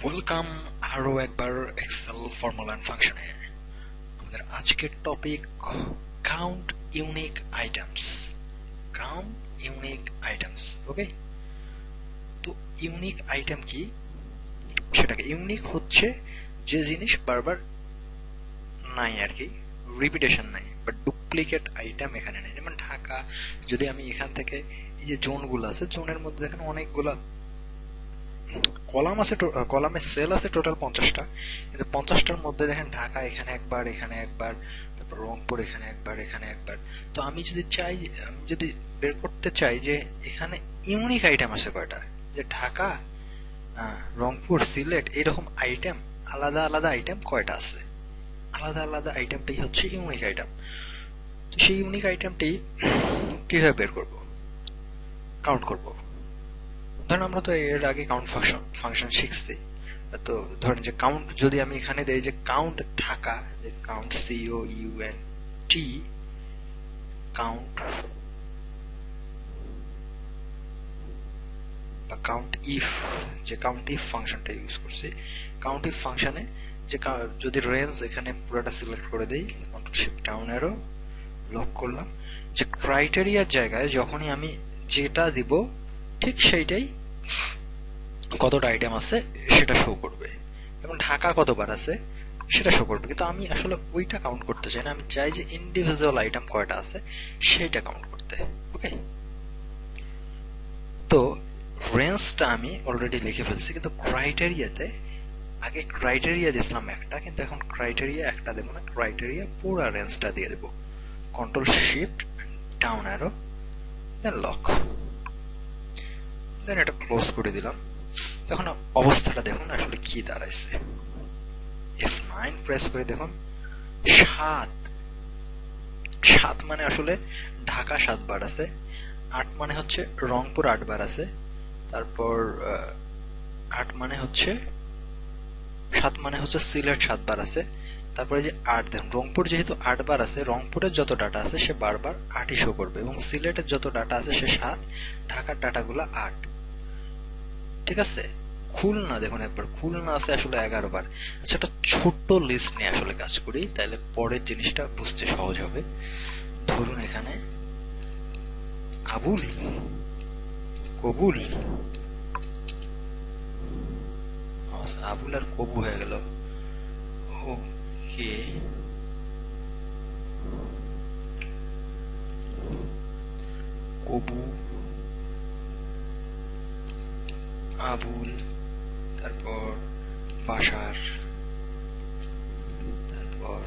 Welcome আরো একবার Excel formula and ফাংশনে। আমাদের আজকের topic count unique items. Count unique items, okay. তো ইউনিক আইটেম কি? সেটাকে ইউনিক হচ্ছে যে জিনিস বারবার নাই আর কি, রিপিটেশন নাই, বাট ডুপ্লিকেট আইটেম এখানে নেই। যেমন ঢাকা, যদি আমি এখান থেকে এই যে জোনগুলো আছে, জোনের মধ্যে দেখেন অনেকগুলা কলাম আছে, কলামে সেল আছে টোটাল 50টা, কিন্তু 50টার মধ্যে দেখেন ঢাকা এখানে একবার, এখানে একবার, তারপর রংপুর এখানে একবার, এখানে একবার। তো আমি যদি চাই, আমি যদি বের করতে চাই যে এখানে ইউনিক আইটেম আছে কয়টা, যে ঢাকা, রংপুর, সিলেট এরকম আইটেম, আলাদা আলাদা আইটেম কয়টা আছে, আলাদা আলাদা আইটেমটাই হচ্ছে ইউনিক আইটেম। তো সেই ইউনিক আইটেমটি কিভাবে বের করব, কাউন্ট করব? ধরেন আমরা তো এর আগে কাউন্ট ফাংশন শিখছি। তো ধরেন যে কাউন্ট যদি আমি এখানে দেই যে কাউন্ট ঢাকা, যে কাউন্ট COUNT, কাউন্ট বা কাউন্ট ইফ, যে কাউন্ট ইফ ফাংশনটা ইউজ করছি, কাউন্ট ইফ ফাংশনে যে যদি রেঞ্জ এখানে পুরোটা সিলেক্ট করে দেই, control shift down arrow, lock করলাম, যে ক্রাইটেরিয়ার জায়গায় যখনই আমি যেটা দিব ঠিক সেইটাই কতটা আইটেম আছে সেটা শো করবে, এবং ঢাকা কতবার আছে সেটা শো করবে। কিন্তু আমি আসলে ওইটা কাউন্ট করতে চাই না, আমি চাই যে ইন্ডিভিজুয়াল আইটেম কয়টা আছে সেইটা কাউন্ট করতে। ওকে, তো রেঞ্জটা আমি অলরেডি লিখে ফেলছি, কিন্তু ক্রাইটেরিয়াতে আগে ক্রাইটেরিয়া দিয়েছিলাম একটা, কিন্তু এখন ক্রাইটেরিয়া একটা দেবো না, ক্রাইটেরিয়া পুরো রেঞ্জটা দিয়ে দেবো। কন্ট্রোল শিফট ডাউন অ্যারো, দেন লক, দেন এটা ক্লোজ করে দিলাম। তখন অবস্থাটা দেখুন আসলে কি দাঁড়াইছে। F9 প্রেস করে দেখুন, 7 7 মানে আসলে ঢাকা 7 বার আছে, 8 মানে হচ্ছে রংপুর 8 বার আছে, তারপর 8 মানে হচ্ছে 7 মানে হচ্ছে সিলেট 7 বার আছে, তারপরে যে 8 দেখুন, রংপুর যেহেতু 8 বার আছে, রংপুরের যত ডাটা আছে সে বারবার 8ই শো করবে, এবং সিলেটের যত ডাটা আছে সে 7, ঢাকার ডাটাগুলো 8। ঠিক আছে। খুলনা দেখুন একবার, খুলনা আছে আসলে 11 বার। আচ্ছা, একটা ছোট্ট লিস্ট নিয়ে আসলে কাজ করি, তাহলে পরের জিনিসটা বুঝতে সহজ হবে। ধরুন এখানে আবুল, কবুল, আবুল আর কবু হয়ে গেল। ওকে, কবু, আবুল, তারপর বাসার, তারপর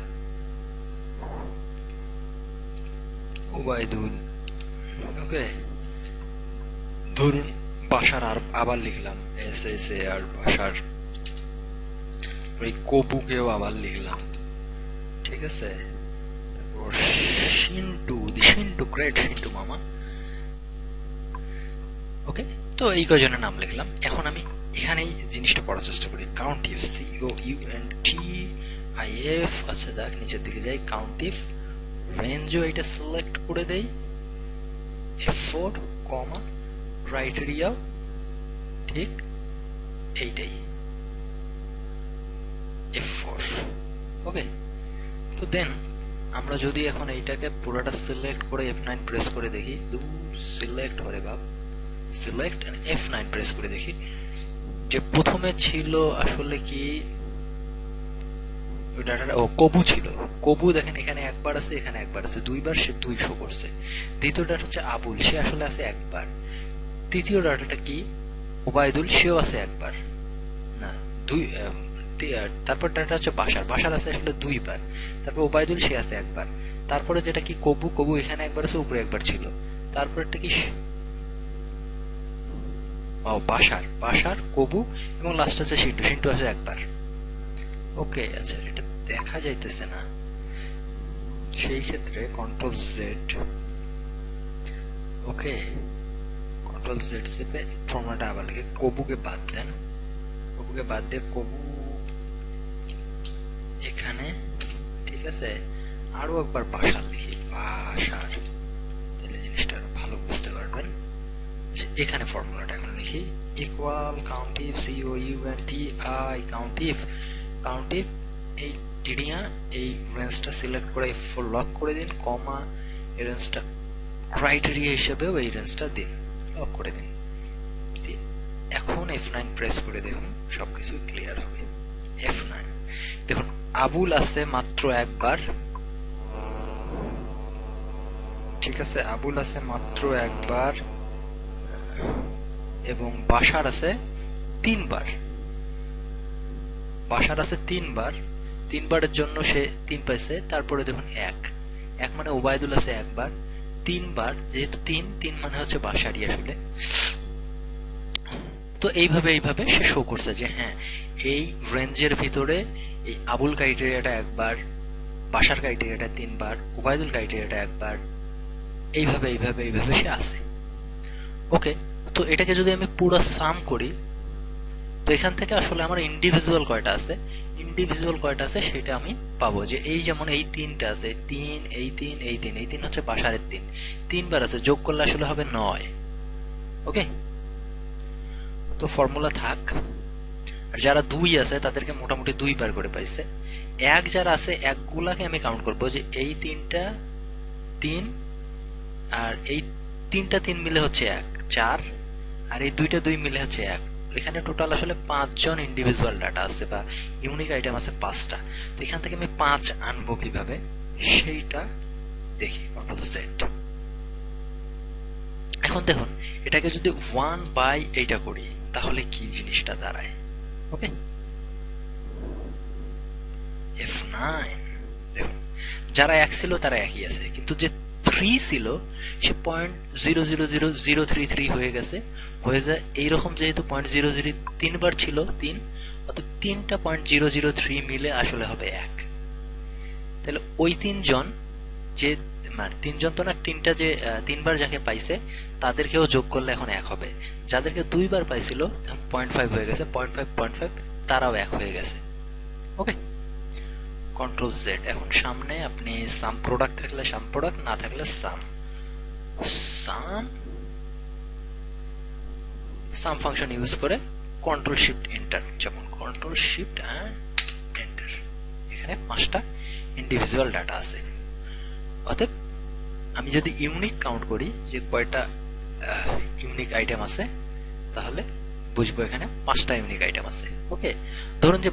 ওবায়দুল। ওকে, ধরুন বাসার আর আবার লিখলাম SSAR বাসার, এই কবুকেও আবার লিখলাম। ঠিক আছে, তারপর সিন্টু, সিন্টু, গ্রেট সিন্টু মামা। ওকে, তো এই কজনের নাম লিখলাম। এখন আমি এখানেই জিনিসটা পড়ার চেষ্টা করি। কাউন্ট ইফ, COUNTIF, আচ্ছা দেখ নিচের দিকে যাই, কাউন্ট ইফ রেঞ্জও এটা সিলেক্ট করে দেই, F4, কমা, ক্রাইটেরিয়াও ঠিক এইটাই, F4। ওকে, তো দেন আমরা যদি এখন এইটাকে পুরোটা সিলেক্ট করে F9 প্রেস করে দেখি, সিলেক্ট হরে বাপ, সিলেক্ট এন্ড F9 প্রেস করে দেখি, যে প্রথমে ছিল আসলে কি ডাটাটা, ও কবু ছিল। কবু দেখেন এখানে একবার আছে, এখানে একবার আছে, দুইবার, সে 2 শো করছে। দ্বিতীয় ডাটা হচ্ছে আবুল, সে আসলে আছে একবার। তৃতীয় ডাটাটা কি, ওবায়দুল, সেও আছে একবার না, দুই। তারপর ডাটা হচ্ছে বাসার, বাসার আছে আসলে 2 বার। তারপর ওবায়দুল, সে আছে একবার। তারপরে যেটা কি কবু, কবু এখানে একবার আছে, উপরে একবার ছিল। তারপরটা কি, ও বাসার, বাসার, কবু, এবং লাস্ট আছে সিন্টু, সিন্টু আছে একবার। ওকে, আচ্ছা এটা দেখা যাইতেছে না, সেই ক্ষেত্রে কন্ট্রোল জেড, ওকে, কন্ট্রোল জেড চেপে ফর্মুলাটা আবার লিখে কবুকে বাদ দেন, কবুকে বাদ দিয়ে কবু এখানে। ঠিক আছে, আরো একবার বাসার লিখি, বাসার, তাহলে জিনিসটা আরো ভালো বুঝতে পারবেন। এখানে ফর্মুলাটা এখন লিখি ইকুয়াল কাউন্টিভ COUNTI কাউন্টিভ এই টিডিয়া এই রেঞ্জটা সিলেক্ট করে F4 লক করে দিন, কমা এই রেঞ্জটা ক্রাইটেরিয়া হিসেবেও এই রেঞ্জটা দিন, লক করে দিন। এখন F9 প্রেস করে দেখুন সবকিছু ক্লিয়ার হবে। F9 দেখুন আবুল আছে মাত্র একবার, ঠিক আছে, আবুল আছে মাত্র একবার এবং বাশার আছে তিনবার, বাশার আছে তিনবারের জন্য সে 3 পাইছে। তারপরে দেখুন এক মানে ওবায়দুল আছে একবার, তিনবার, যেহেতু তিন মানে হচ্ছে বাশারই আসলে। তো এইভাবে সে শো করছে যে হ্যাঁ এই রেঞ্জের ভিতরে এই আবুল ক্রাইটেরিয়াটা একবার, বাশার ক্রাইটেরিয়াটা 3 বার, ওবায়দুল ক্রাইটেরিয়াটা একবার, এইভাবে সে আছে। ওকে, তো এটাকে যদি আমি পুরো সাম করি, তো এখান থেকে আসলে আমার ইন্ডিভিজুয়াল কয়টা আছে সেটা আমি পাবো। যে এই যেমন এই 3টা আছে, 3 এই 3 হচ্ছে বাশারের 3 বার আছে, যোগ করলে আসলে হবে 9। ওকে, তো ফর্মুলা থাক। আর যারা 2 আছে তাদেরকে মোটামুটি 2 বার করে পাইছে। এক যারা আছে একগুলাকে আমি কাউন্ট করবো যে এই 3টা 3 আর এই 3টা 3 মিলে হচ্ছে 1 4, আর এই 2টা 2 মিলে হচ্ছে 1। এখানে টোটাল আসলে 5 জন ইন্ডিভিজুয়াল ডাটা আছে বা ইউনিক আইটেম আছে 5টা। তো এখান থেকে আমি 5 আনবো কিভাবে সেইটা দেখি। Control set. এখন দেখুন এটাকে যদি 1/8 করি তাহলে কি জিনিসটা দাঁড়ায়। ওকে, F9 দেখুন যারা 1 ছিল তারা একই আছে, কিন্তু যে 3 ছিল সে 0.00033 হয়ে গেছে, হয়ে যায় এইরকম। যেহেতু 0.00 3 বার ছিল 3, অর্থাৎ 3টা 0.003 মিলে আসলে হবে 1। তাহলে ওই 3 জন যে মানে 3 জন তো না, 3টা যে 3 বার যাকে পাইছে তাদেরকেও যোগ করলে এখন 1 হবে। যাদেরকে 2 বার পাইছিল 0.5 হয়ে গেছে, 0.5 তারাও 1 হয়ে গেছে। ওকে, কন্ট্রোল জেড। এখন সামনে আপনি সাম প্রোডাক্ট থাকলে সাম প্রোডাক্ট, না থাকলে সাম ফাংশন ইউজ করে কন্ট্রোল শিফট এন্টার, যেমন কন্ট্রোল শিফট এন্ড এন্টার। এখানে 5টা ইন্ডিভিজুয়াল ডাটা আছে। অতএব আমি যদি ইউনিক কাউন্ট করি যে কয়টা ইউনিক আইটেম আছে, তাহলে বুঝবো এখানে 5টা ইউনিক আইটেম আছে। ওকে, ধরুন যে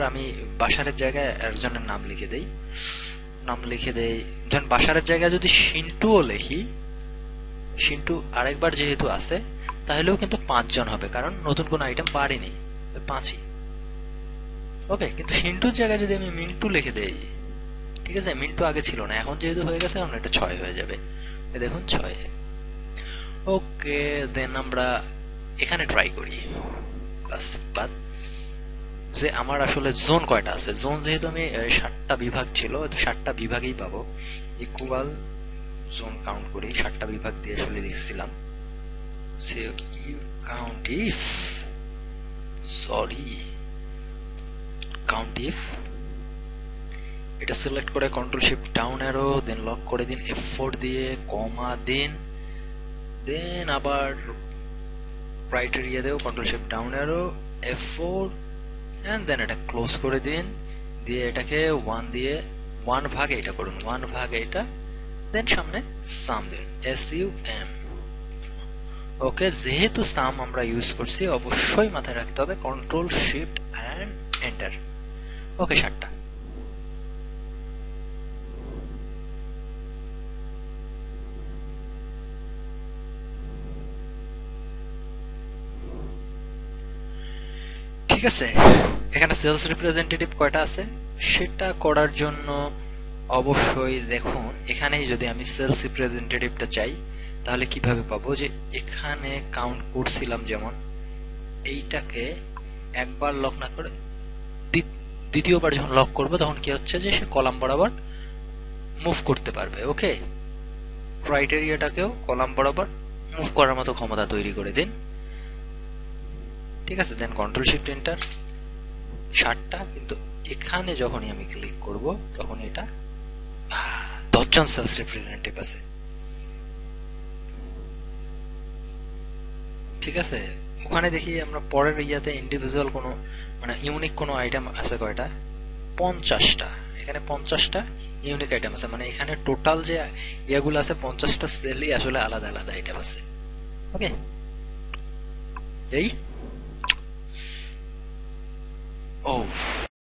আমি বাশারের জায়গায় একজনের নাম লিখে দেই, ধরুন বাশারের জায়গায় যদি সিন্টুও লিখি, সিন্টু আরেকবার যেহেতু আছে তাহলেও কিন্তু 5 জন হবে, কারণ নতুন কোন আইটেম বাড়েনি, 5ই। ওকে, কিন্তু সিন্টুর জায়গায় যদি আমি মিন্টু লিখে দেই, ঠিক আছে, মিন্টু আগে ছিল না, এখন যেহেতু হয়ে গেছে এখন এটা 6 হয়ে যাবে। দেখুন 6। ওকে, দেন আমরা এখানে ট্রাই করি। বাদ যে আমার আসলে জোন কয়টা আছে, জোন যেহেতু আমি 7টা বিভাগ ছিল, 7টা বিভাগেই পাবো। ইকুয়াল জোন কাউন্ট করি, 7টা বিভাগ দিয়ে আসলে লিখছিলাম। কাউন্টিভ এটা সিলেক্ট করে কন্ট্রোল শিফট ডাউন অ্যারো, দেন লক করে দিন F4 দিয়ে, কমা দিন, দেন আবার ক্রাইটেরিয়া দেও, control shift down arrow, F4, and then এটা ক্লোজ করে দিন, দিয়ে এটাকে 1 দিয়ে 1/8 করুন, 1/8, দেন সামনে সাম দিন, SUM। ওকে, যেহেতু সাম আমরা ইউজ করছি অবশ্যই মাথায় রাখতে হবে কন্ট্রোল শিফট এন্ড এন্টার। ওকে, 7টা। ঠিক আছে, এখানে সেলস রিপ্রেজেন্টেটিভ কয়টা আছে সেটা করার জন্য অবশ্যই দেখুন এখানেই যদি আমি সেলস রিপ্রেজেন্টেটিভটা চাই তাহলে কিভাবে পাবো। যে এখানে কাউন্ট করছিলাম, যেমন এইটাকে একবার লক না করে দ্বিতীয়বার যখন লক করবো তখন কি হচ্ছে যে সে কলাম বরাবর মুভ করতে পারবে। ওকে, ক্রাইটেরিয়াটাকেও কলাম বরাবর মুভ করার মতো ক্ষমতা তৈরি করে দিন। ঠিক আছে, দেন কন্ট্রোল শিফট এন্টার, 7টা। কিন্তু এখানে যখনই আমি ক্লিক করব তখন এটা 10 জন সেলস রিপ্রেজেন্টেটিভ আছে। ঠিক আছে, ওখানে দেখি আমরা পরের ইয়াতে ইন্ডিভিজুয়াল কোনো মানে ইউনিক কোনো আইটেম আছে কয়টা, 50টা। এখানে 50টা ইউনিক আইটেম আছে, মানে এখানে টোটাল যে ইয়াগুলো আছে 50টা সেলই আসলে আলাদা আলাদা আইটেম আছে। ওকে, এই ও